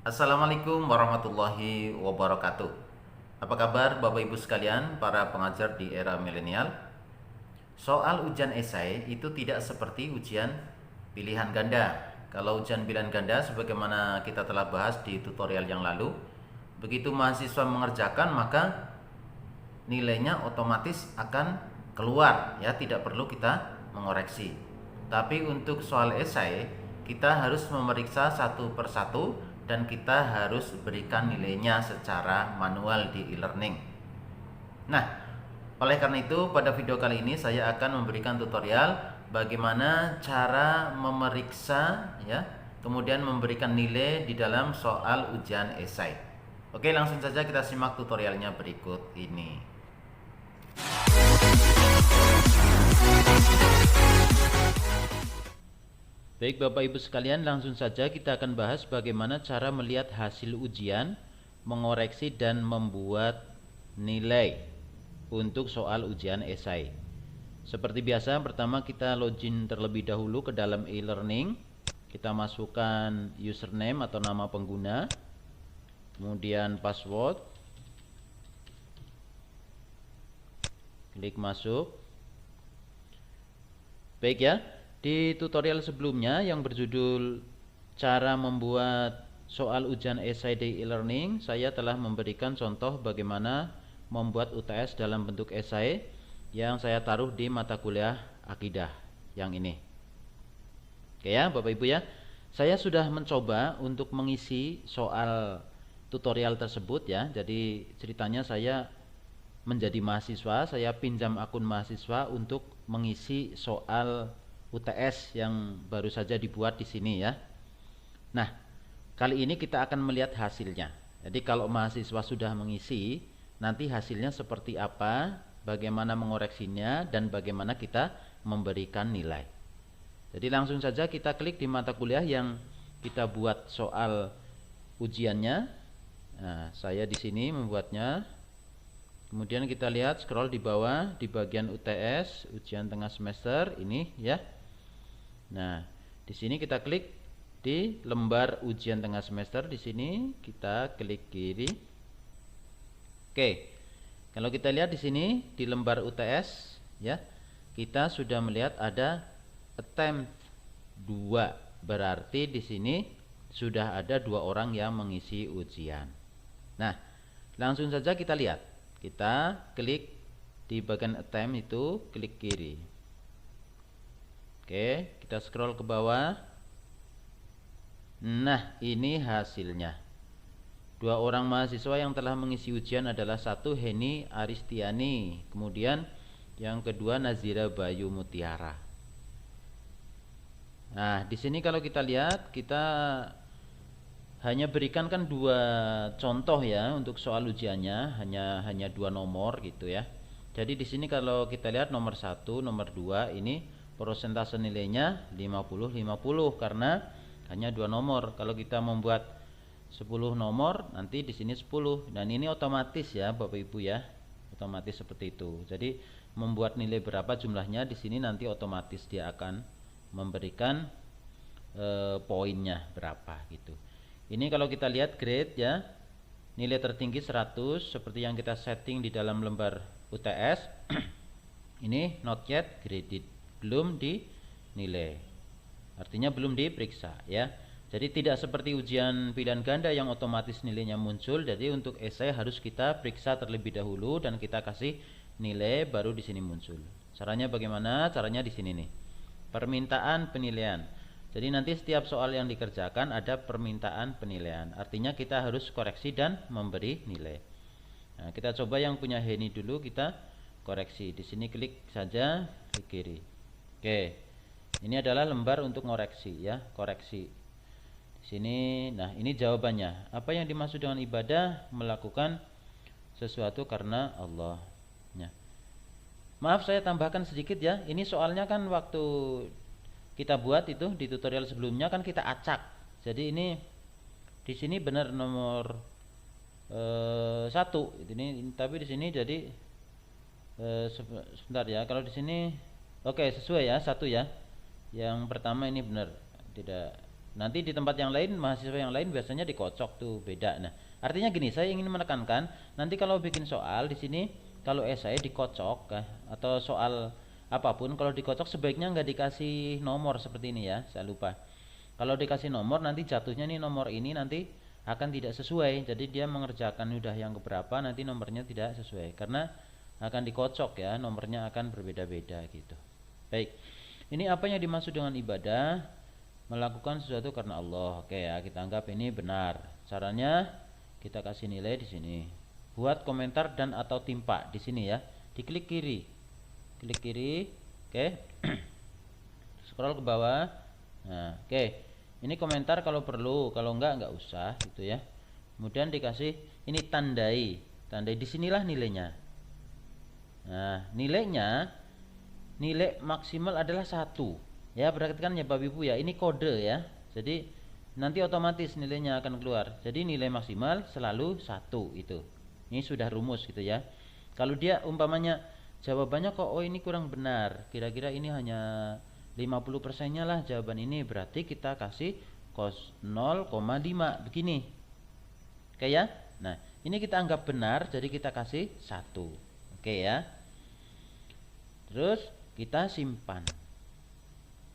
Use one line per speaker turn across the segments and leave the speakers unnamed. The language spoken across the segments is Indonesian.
Assalamualaikum warahmatullahi wabarakatuh. Apa kabar Bapak Ibu sekalian, para pengajar di era milenial? Soal ujian esai itu tidak seperti ujian pilihan ganda. Kalau ujian pilihan ganda sebagaimana kita telah bahas di tutorial yang lalu, begitu mahasiswa mengerjakan maka nilainya otomatis akan keluar, ya, tidak perlu kita mengoreksi. Tapi untuk soal esai kita harus memeriksa satu persatu dan kita harus berikan nilainya secara manual di e-learning. Nah, oleh karena itu pada video kali ini saya akan memberikan tutorial bagaimana cara memeriksa, ya, kemudian memberikan nilai di dalam soal ujian esai. Oke, langsung saja kita simak tutorialnya berikut ini. Baik Bapak Ibu sekalian, langsung saja kita akan bahas bagaimana cara melihat hasil ujian, mengoreksi dan membuat nilai untuk soal ujian esai. Seperti biasa, pertama kita login terlebih dahulu ke dalam e-learning. Kita masukkan username atau nama pengguna, kemudian password, klik masuk. Baik ya, di tutorial sebelumnya yang berjudul cara membuat soal ujian esai di e-learning, saya telah memberikan contoh bagaimana membuat UTS dalam bentuk esai yang saya taruh di mata kuliah akidah yang ini. Oke ya Bapak Ibu ya, saya sudah mencoba untuk mengisi soal tutorial tersebut ya. Jadi ceritanya saya menjadi mahasiswa, saya pinjam akun mahasiswa untuk mengisi soal UTS yang baru saja dibuat di sini ya. Nah, kali ini kita akan melihat hasilnya. Jadi kalau mahasiswa sudah mengisi, nanti hasilnya seperti apa, bagaimana mengoreksinya, dan bagaimana kita memberikan nilai. Jadi langsung saja kita klik di mata kuliah yang kita buat soal ujiannya. Nah, saya di sini membuatnya. Kemudian kita lihat scroll di bawah di bagian UTS, ujian tengah semester ini ya. Nah, di sini kita klik di lembar ujian tengah semester, di sini kita klik kiri. Oke. Kalau kita lihat di sini di lembar UTS ya, kita sudah melihat ada attempt 2. Berarti di sini sudah ada 2 orang yang mengisi ujian. Nah, langsung saja kita lihat. Kita klik di bagian attempt itu, klik kiri. Oke, kita scroll ke bawah. Nah, ini hasilnya. 2 orang mahasiswa yang telah mengisi ujian adalah satu Heni Aristiani, kemudian yang kedua Nazira Bayu Mutiara. Nah, di sini kalau kita lihat, kita hanya berikan kan 2 contoh ya untuk soal ujiannya, hanya 2 nomor gitu ya. Jadi di sini kalau kita lihat nomor 1, nomor 2 ini persentase nilainya 50-50 karena hanya 2 nomor. Kalau kita membuat 10 nomor, nanti di sini 10 dan ini otomatis ya Bapak Ibu ya. Otomatis seperti itu. Jadi membuat nilai berapa jumlahnya di sini nanti otomatis dia akan memberikan poinnya berapa gitu. Ini kalau kita lihat grade ya, nilai tertinggi 100 seperti yang kita setting di dalam lembar UTS. Ini not yet graded, belum dinilai. Artinya belum diperiksa ya. Jadi tidak seperti ujian pilihan ganda yang otomatis nilainya muncul. Jadi untuk esai harus kita periksa terlebih dahulu dan kita kasih nilai baru di sini muncul. Caranya bagaimana? Caranya di sini nih. Permintaan penilaian. Jadi nanti setiap soal yang dikerjakan ada permintaan penilaian. Artinya kita harus koreksi dan memberi nilai. Nah, kita coba yang punya Heni dulu, kita koreksi. Di sini klik saja, klik kiri. Oke. Ini adalah lembar untuk koreksi ya, koreksi. Di sini, nah ini jawabannya. Apa yang dimaksud dengan ibadah? Melakukan sesuatu karena Allah. Ya. Maaf saya tambahkan sedikit ya. Ini soalnya kan waktu kita buat itu di tutorial sebelumnya kan kita acak. Jadi ini di sini benar nomor 1. Ini tapi di sini jadi sebentar ya. Kalau di sini oke, sesuai ya 1 ya. Yang pertama ini benar, tidak Nanti di tempat yang lain, mahasiswa yang lain biasanya dikocok tuh, beda. Nah, artinya gini, saya ingin menekankan nanti kalau bikin soal di sini, kalau esai dikocok atau soal apapun kalau dikocok sebaiknya nggak dikasih nomor seperti ini ya, saya lupa. Kalau dikasih nomor nanti jatuhnya nih nomor ini nanti akan tidak sesuai. Jadi dia mengerjakan udah yang keberapa nanti nomornya tidak sesuai karena akan dikocok ya, nomornya akan berbeda-beda gitu. Baik. Ini apa yang dimaksud dengan ibadah? Melakukan sesuatu karena Allah. Oke ya, kita anggap ini benar. Caranya kita kasih nilai di sini. Buat komentar dan atau timpa di sini ya. Diklik kiri. Klik kiri. Oke. Scroll ke bawah. Nah, oke. Ini komentar kalau perlu, kalau enggak usah gitu ya. Kemudian dikasih ini tandai. Tandai disinilah nilainya. Nah, nilai maksimal adalah 1. Ya, perhatikan ya Bapak Ibu ya, ini kode ya. Jadi nanti otomatis nilainya akan keluar. Jadi nilai maksimal selalu 1 itu. Ini sudah rumus gitu ya. Kalau dia umpamanya jawabannya kok oh ini kurang benar, kira-kira ini hanya 50%-nya lah jawaban ini, berarti kita kasih cos 0,5 begini. Oke ya. Nah, ini kita anggap benar jadi kita kasih 1. Oke ya. Terus kita simpan.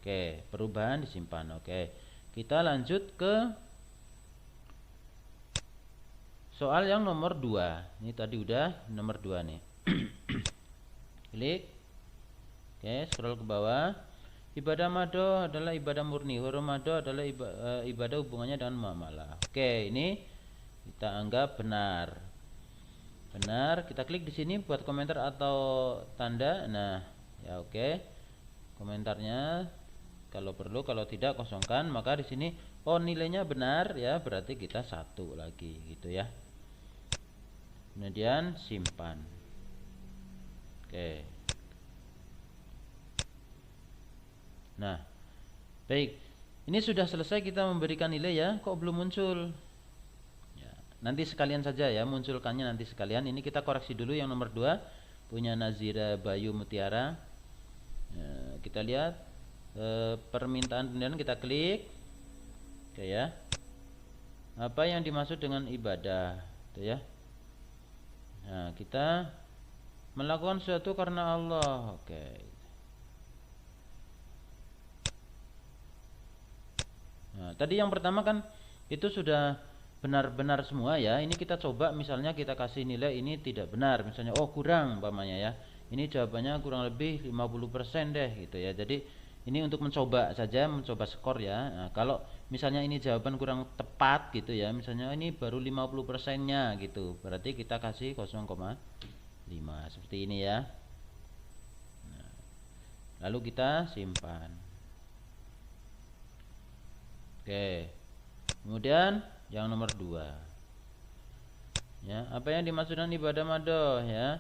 Oke, perubahan disimpan. Oke. Kita lanjut ke soal yang nomor 2. Ini tadi udah nomor 2 nih. Klik. Oke, scroll ke bawah. Ibadah mado adalah ibadah murni. Huruf mado adalah ibadah hubungannya dengan muamalah. Oke, ini kita anggap benar. Benar, kita klik di sini buat komentar atau tanda. Nah, ya oke. Komentarnya kalau perlu, kalau tidak kosongkan. Maka di sini oh nilainya benar ya, berarti kita 1 lagi gitu ya. Kemudian simpan. Oke. Nah, baik. Ini sudah selesai kita memberikan nilai ya. Kok belum muncul? Ya, nanti sekalian saja ya, munculkannya nanti sekalian. Ini kita koreksi dulu yang nomor 2 punya Nazira Bayu Mutiara. Ya, kita lihat permintaan penilaian, kita klik. Oke ya. Apa yang dimaksud dengan ibadah? Itu ya. Nah, kita melakukan sesuatu karena Allah. Oke. Nah, tadi yang pertama kan itu sudah benar-benar semua ya. Ini kita coba misalnya kita kasih nilai ini tidak benar. Misalnya oh kurang umpamanya ya. Ini jawabannya kurang lebih 50% deh gitu ya. Jadi ini untuk mencoba saja, mencoba skor ya. Nah, kalau misalnya ini jawaban kurang tepat gitu ya. Misalnya ini baru 50%-nya gitu. Berarti kita kasih 0,5 seperti ini ya. Nah, lalu kita simpan. Oke. Kemudian yang nomor 2. Ya, apa yang dimaksud dengan ibadah mado ya?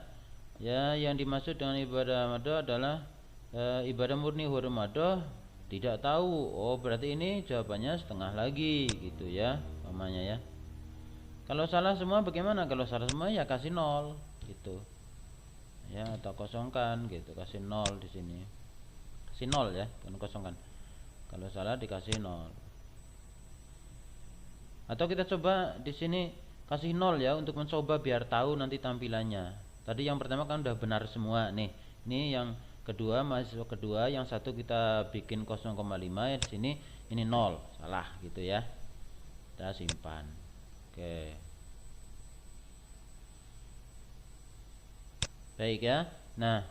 Ya, yang dimaksud dengan ibadah mado adalah ibadah murni huruf mado tidak tahu. Oh, berarti ini jawabannya setengah lagi gitu ya, namanya ya. Kalau salah semua bagaimana? Kalau salah semua ya kasih 0 gitu. Ya, atau kosongkan gitu, kasih 0 di sini. Kasih 0 ya, bukan kosongkan. Kalau salah dikasih 0. Atau kita coba di sini kasih 0 ya untuk mencoba biar tahu nanti tampilannya. Tadi yang pertama kan udah benar semua nih. Ini yang kedua, mahasiswa kedua, yang satu kita bikin 0,5 ya, di sini ini 0, salah gitu ya. Kita simpan. Oke. Baik ya. Nah,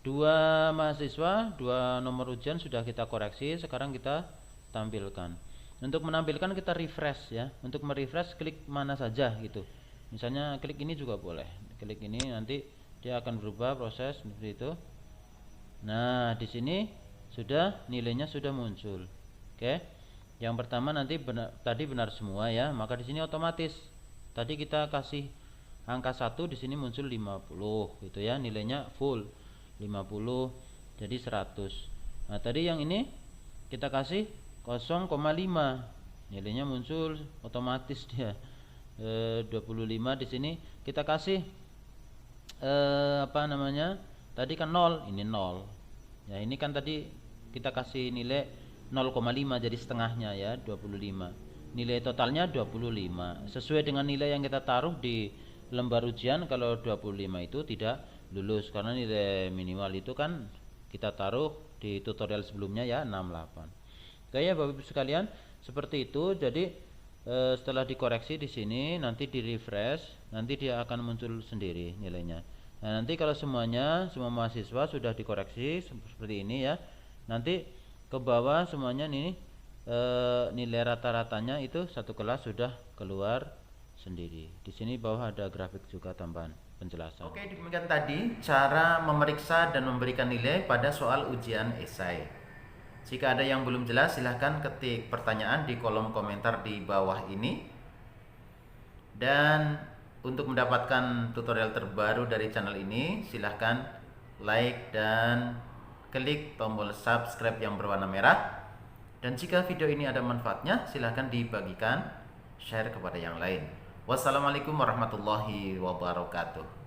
2 mahasiswa, 2 nomor ujian sudah kita koreksi, sekarang kita tampilkan. Untuk menampilkan kita refresh ya. Untuk merefresh klik mana saja gitu. Misalnya klik ini juga boleh. Klik ini nanti dia akan berubah proses seperti itu. Nah, di sini sudah nilainya sudah muncul. Oke. Yang pertama nanti tadi benar semua ya, maka di sini otomatis. Tadi kita kasih angka 1 di sini muncul 50 gitu ya, nilainya full 50 jadi 100. Nah, tadi yang ini kita kasih 0,5. Nilainya muncul otomatis dia 25 di sini kita kasih apa namanya? Tadi kan 0, ini 0. Ya, ini kan tadi kita kasih nilai 0,5 jadi setengahnya ya, 25. Nilai totalnya 25. Sesuai dengan nilai yang kita taruh di lembar ujian, kalau 25 itu tidak lulus karena nilai minimal itu kan kita taruh di tutorial sebelumnya ya 68. Oke ya Bapak Ibu sekalian, seperti itu. Jadi setelah dikoreksi di sini nanti di refresh, nanti dia akan muncul sendiri nilainya. Nah, nanti kalau semua mahasiswa sudah dikoreksi seperti ini ya, nanti ke bawah semuanya nih nilai rata-ratanya itu satu kelas sudah keluar sendiri. Di sini bawah ada grafik juga tambahan penjelasan. Oke, demikian tadi cara memeriksa dan memberikan nilai pada soal ujian esai. Jika ada yang belum jelas, silahkan ketik pertanyaan di kolom komentar di bawah ini. Dan untuk mendapatkan tutorial terbaru dari channel ini, silahkan like dan klik tombol subscribe yang berwarna merah. Dan jika video ini ada manfaatnya, silahkan dibagikan, share kepada yang lain. Wassalamualaikum warahmatullahi wabarakatuh.